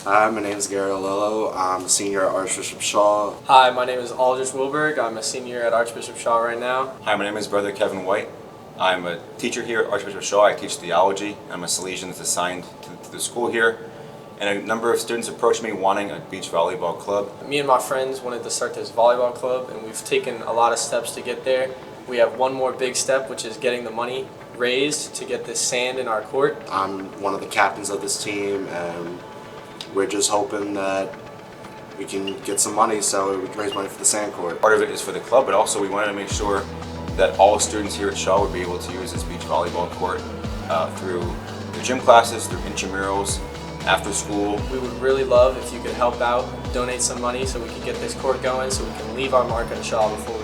Hi, my name is Gary Lillo. I'm a senior at Archbishop Shaw. Hi, my name is Aldrich Wilberg. I'm a senior at Archbishop Shaw right now. Hi, my name is Brother Kevin White. I'm a teacher here at Archbishop Shaw. I teach theology. I'm a Salesian that's assigned to the school here. And a number of students approached me wanting a beach volleyball club. Me and my friends wanted to start this volleyball club, and we've taken a lot of steps to get there. We have one more big step, which is getting the money raised to get this sand in our court. I'm one of the captains of this team, and we're just hoping that we can get some money so we can raise money for the sand court. Part of it is for the club, but also we wanted to make sure that all students here at Shaw would be able to use this beach volleyball court through the gym classes, through intramurals, after school. We would really love if you could help out, donate some money so we can get this court going, so we can leave our mark at Shaw before we